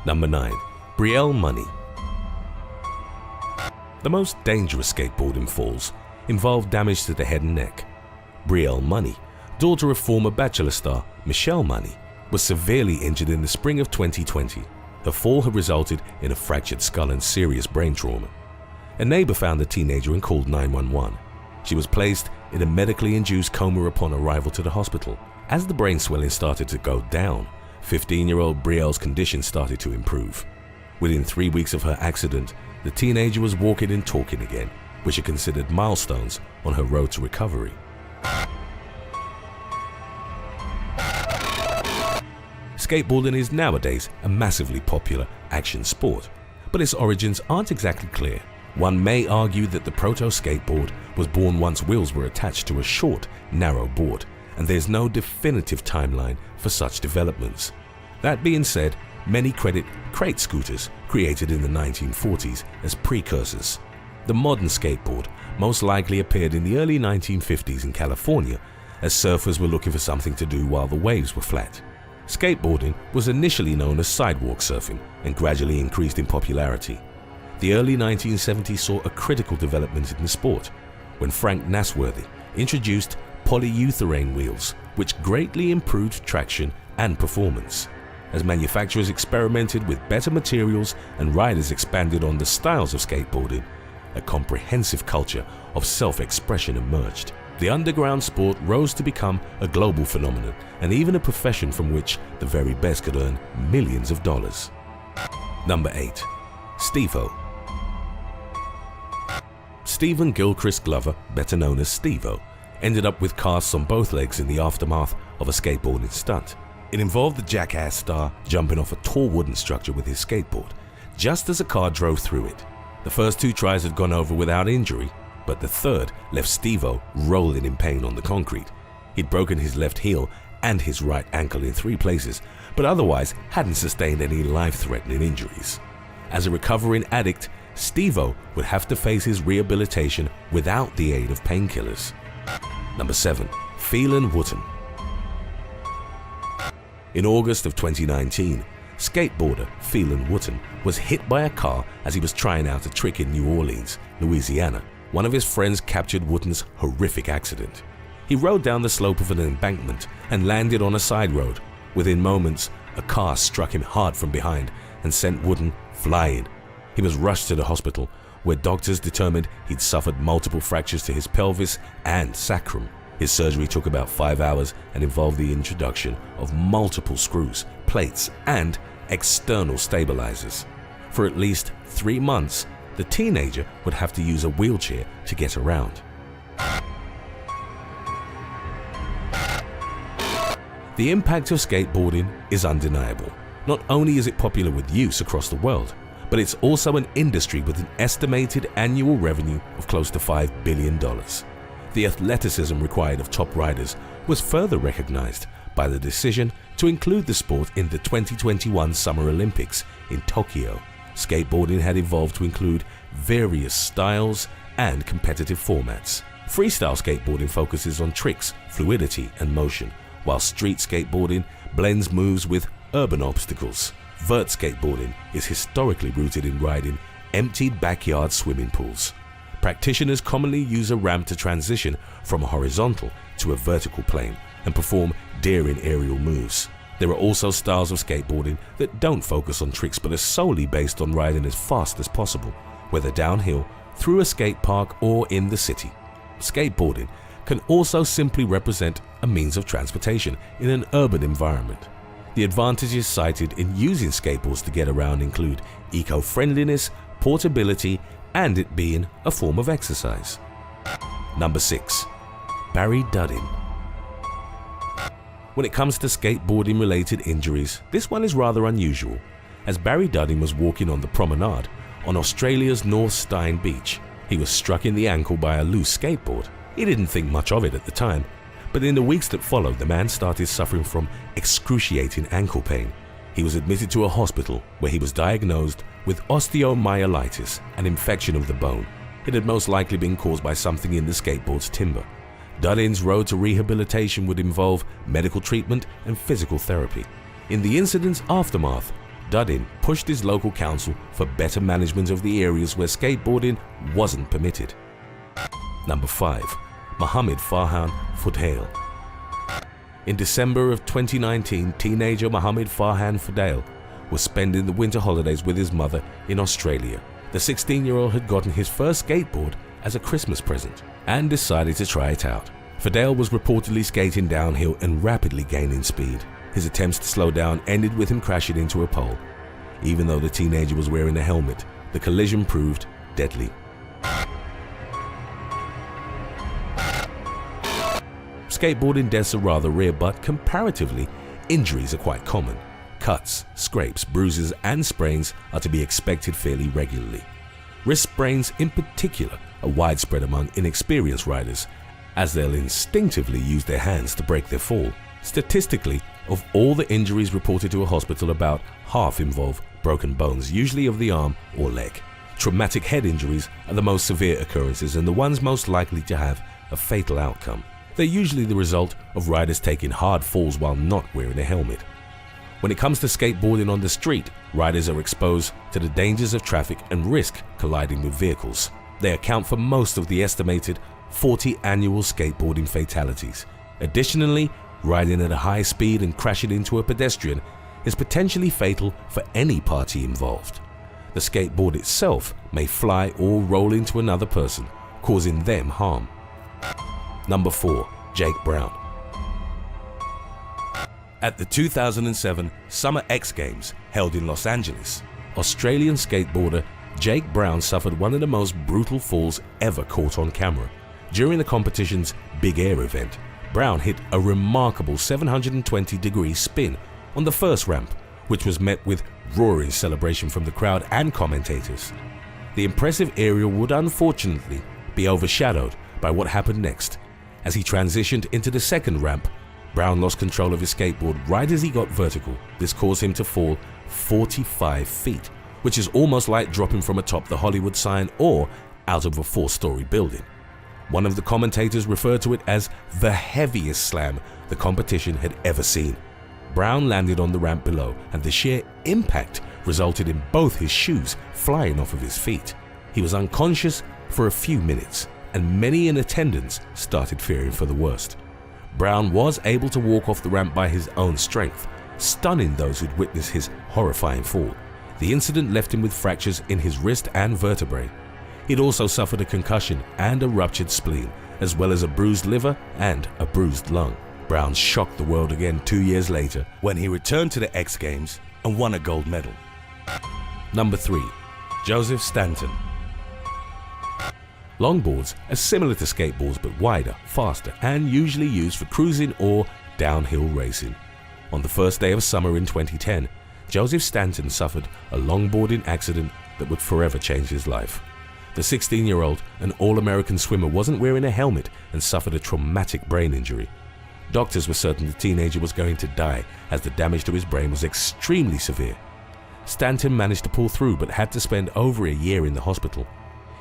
Number 9. BRIELLE money. The most dangerous skateboarding falls involved damage to the head and neck. BRIELLE Money, daughter of former Bachelor star Michelle Money, was severely injured in the spring of 2020. Her fall had resulted in a fractured skull and serious brain trauma. A neighbor found the teenager and called 911. She was placed in a medically induced coma upon arrival to the hospital. As the brain swelling started to go down, 15-year-old BRIELLE's condition started to improve. Within 3 weeks of her accident, the teenager was walking and talking again, which are considered milestones on her road to recovery. Skateboarding is nowadays a massively popular action sport, but its origins aren't exactly clear. One may argue that the proto-skateboard was born once wheels were attached to a short, narrow board, and there's no definitive timeline for such developments. That being said, many credit crate scooters created in the 1940s as precursors. The modern skateboard most likely appeared in the early 1950s in California as surfers were looking for something to do while the waves were flat. Skateboarding was initially known as sidewalk surfing and gradually increased in popularity. The early 1970s saw a critical development in the sport when Frank Nasworthy introduced polyurethane wheels, which greatly improved traction and performance. As manufacturers experimented with better materials and riders expanded on the styles of skateboarding, a comprehensive culture of self-expression emerged. The underground sport rose to become a global phenomenon and even a profession from which the very best could earn millions of dollars. Number 8. Steve-O. Stephen Gilchrist Glover, better known as Steve-O, ended up with casts on both legs in the aftermath of a skateboarding stunt. It involved the Jackass star jumping off a tall wooden structure with his skateboard, just as a car drove through it. The first 2 tries had gone over without injury, but the third left Steve-O rolling in pain on the concrete. He'd broken his left heel and his right ankle in 3 places, but otherwise hadn't sustained any life-threatening injuries. As a recovering addict, Steve-O would have to face his rehabilitation without the aid of painkillers. Number 7. FELAN WOOTEN. In August of 2019, skateboarder FELAN WOOTEN was hit by a car as he was trying out a trick in New Orleans, Louisiana. One of his friends captured Wooten's horrific accident. He rode down the slope of an embankment and landed on a side road. Within moments, a car struck him hard from behind and sent Wooten flying. He was rushed to the hospital, where doctors determined he'd suffered multiple fractures to his pelvis and sacrum. His surgery took about 5 hours and involved the introduction of multiple screws, plates, and external stabilizers. For at least 3 months, the teenager would have to use a wheelchair to get around. The impact of skateboarding is undeniable. Not only is it popular with use across the world, but it's also an industry with an estimated annual revenue of close to $5 billion. The athleticism required of top riders was further recognized by the decision to include the sport in the 2021 Summer Olympics in Tokyo. Skateboarding had evolved to include various styles and competitive formats. Freestyle skateboarding focuses on tricks, fluidity, and motion, while street skateboarding blends moves with urban obstacles. Vert skateboarding is historically rooted in riding emptied backyard swimming pools. Practitioners commonly use a ramp to transition from a horizontal to a vertical plane and perform daring aerial moves. There are also styles of skateboarding that don't focus on tricks but are solely based on riding as fast as possible, whether downhill, through a skate park, or in the city. Skateboarding can also simply represent a means of transportation in an urban environment. The advantages cited in using skateboards to get around include eco-friendliness, portability, and it being a form of exercise. Number 6. Barry Dudding. When it comes to skateboarding related injuries, this one is rather unusual, as Barry Dudding was walking on the promenade on Australia's North Stein Beach. He was struck in the ankle by a loose skateboard. He didn't think much of it at the time, but in the weeks that followed, the man started suffering from excruciating ankle pain. He was admitted to a hospital where he was diagnosed with osteomyelitis, an infection of the bone. It had most likely been caused by something in the skateboard's timber. Dudding's road to rehabilitation would involve medical treatment and physical therapy. In the incident's aftermath, DUDDING pushed his local council for better management of the areas where skateboarding wasn't permitted. Number 5. Mohammed Farhan FUDHAIL. In December of 2019, teenager Mohammed Farhan FUDHAIL was spending the winter holidays with his mother in Australia. The 16-year-old had gotten his first skateboard as a Christmas present and decided to try it out. FUDHAIL was reportedly skating downhill and rapidly gaining speed. His attempts to slow down ended with him crashing into a pole. Even though the teenager was wearing a helmet, the collision proved deadly. Skateboarding deaths are rather rare, but comparatively, injuries are quite common. Cuts, scrapes, bruises and sprains are to be expected fairly regularly. Wrist sprains in particular are widespread among inexperienced riders, as they'll instinctively use their hands to break their fall. Statistically, of all the injuries reported to a hospital, about half involve broken bones, usually of the arm or leg. Traumatic head injuries are the most severe occurrences and the ones most likely to have a fatal outcome. They're usually the result of riders taking hard falls while not wearing a helmet. When it comes to skateboarding on the street, riders are exposed to the dangers of traffic and risk colliding with vehicles. They account for most of the estimated 40 annual skateboarding fatalities. Additionally, riding at a high speed and crashing into a pedestrian is potentially fatal for any party involved. The skateboard itself may fly or roll into another person, causing them harm. Number 4. Jake Brown. At the 2007 Summer X Games held in Los Angeles, Australian skateboarder Jake Brown suffered one of the most brutal falls ever caught on camera. During the competition's Big Air event, Brown hit a remarkable 720-degree spin on the first ramp, which was met with roaring celebration from the crowd and commentators. The impressive aerial would unfortunately be overshadowed by what happened next. As he transitioned into the second ramp, Brown lost control of his skateboard right as he got vertical. This caused him to fall 45 feet, which is almost like dropping from atop the Hollywood sign or out of a 4-story building. One of the commentators referred to it as the heaviest slam the competition had ever seen. Brown landed on the ramp below, and the sheer impact resulted in both his shoes flying off of his feet. He was unconscious for a few minutes, and many in attendance started fearing for the worst. Brown was able to walk off the ramp by his own strength, stunning those who'd witnessed his horrifying fall. The incident left him with fractures in his wrist and vertebrae. He'd also suffered a concussion and a ruptured spleen, as well as a bruised liver and a bruised lung. Brown shocked the world again 2 years later when he returned to the X Games and won a gold medal. Number 3. Joseph Stanton. Longboards are similar to skateboards but wider, faster, and usually used for cruising or downhill racing. On the first day of summer in 2010, Joseph Stanton suffered a longboarding accident that would forever change his life. The 16-year-old, an All-American swimmer, wasn't wearing a helmet and suffered a traumatic brain injury. Doctors were certain the teenager was going to die as the damage to his brain was extremely severe. Stanton managed to pull through but had to spend over a year in the hospital.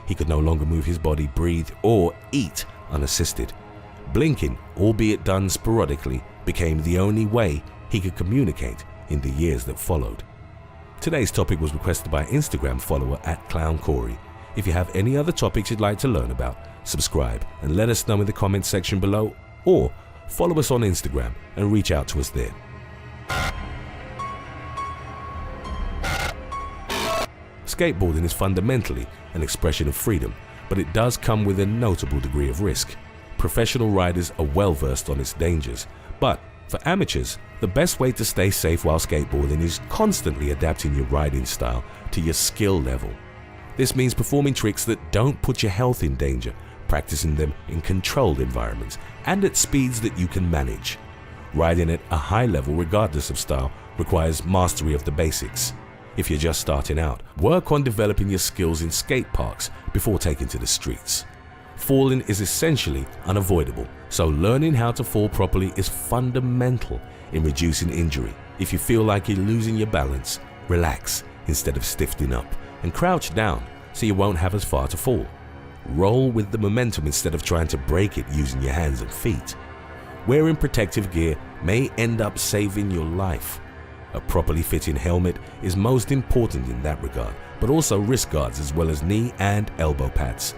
He could no longer move his body, breathe, or eat unassisted. Blinking, albeit done sporadically, became the only way he could communicate in the years that followed. Today's topic was requested by Instagram follower @ClownCorey. If you have any other topics you'd like to learn about, subscribe and let us know in the comments section below, or follow us on Instagram and reach out to us there. Skateboarding is fundamentally an expression of freedom, but it does come with a notable degree of risk. Professional riders are well versed on its dangers, but for amateurs, the best way to stay safe while skateboarding is constantly adapting your riding style to your skill level. This means performing tricks that don't put your health in danger, practicing them in controlled environments and at speeds that you can manage. Riding at a high level regardless of style requires mastery of the basics. If you're just starting out, work on developing your skills in skate parks before taking to the streets. Falling is essentially unavoidable, so learning how to fall properly is fundamental in reducing injury. If you feel like you're losing your balance, relax instead of stiffening up and crouch down so you won't have as far to fall. Roll with the momentum instead of trying to break it using your hands and feet. Wearing protective gear may end up saving your life. A properly fitting helmet is most important in that regard, but also wrist guards as well as knee and elbow pads.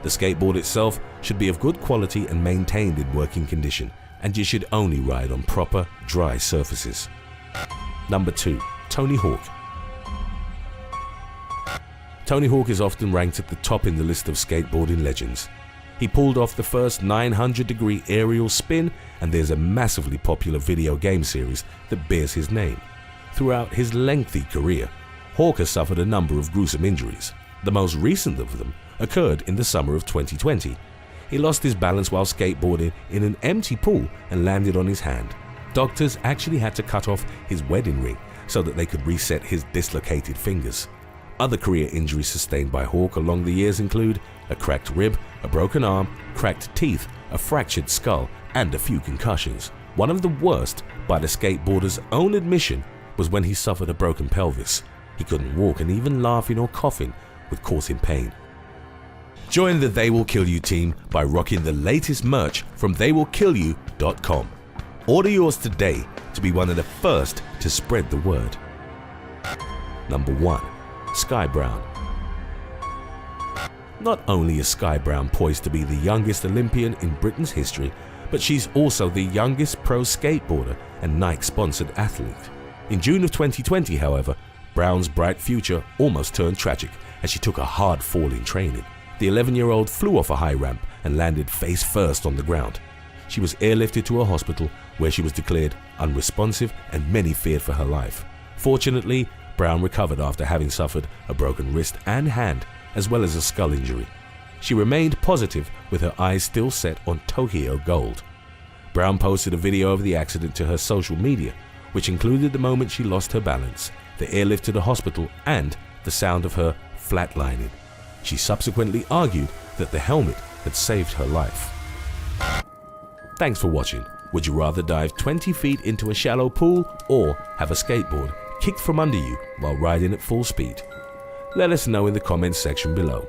The skateboard itself should be of good quality and maintained in working condition, and you should only ride on proper, dry surfaces. Number 2. Tony Hawk. Tony Hawk is often ranked at the top in the list of skateboarding legends. He pulled off the first 900-degree aerial spin, and there's a massively popular video game series that bears his name. Throughout his lengthy career, Hawk has suffered a number of gruesome injuries. The most recent of them occurred in the summer of 2020. He lost his balance while skateboarding in an empty pool and landed on his hand. Doctors actually had to cut off his wedding ring so that they could reset his dislocated fingers. Other career injuries sustained by Hawk along the years include a cracked rib, a broken arm, cracked teeth, a fractured skull, and a few concussions. One of the worst, by the skateboarder's own admission, was when he suffered a broken pelvis. He couldn't walk, and even laughing or coughing would cause him pain. Join the They Will Kill You team by rocking the latest merch from theywillkillyou.com. Order yours today to be one of the first to spread the word. Number 1. Sky Brown. Not only is Sky Brown poised to be the youngest Olympian in Britain's history, but she's also the youngest pro skateboarder and Nike-sponsored athlete. In June of 2020, however, Brown's bright future almost turned tragic as she took a hard fall in training. The 11-year-old flew off a high ramp and landed face first on the ground. She was airlifted to a hospital where she was declared unresponsive, and many feared for her life. Fortunately, Brown recovered after having suffered a broken wrist and hand, as well as a skull injury. She remained positive with her eyes still set on Tokyo Gold. Brown posted a video of the accident to her social media, which included the moment she lost her balance, the airlift to the hospital, and the sound of her flatlining. She subsequently argued that the helmet had saved her life. Thanks for watching. Would you rather dive 20 feet into a shallow pool or have a skateboard kicked from under you while riding at full speed? Let us know in the comments section below.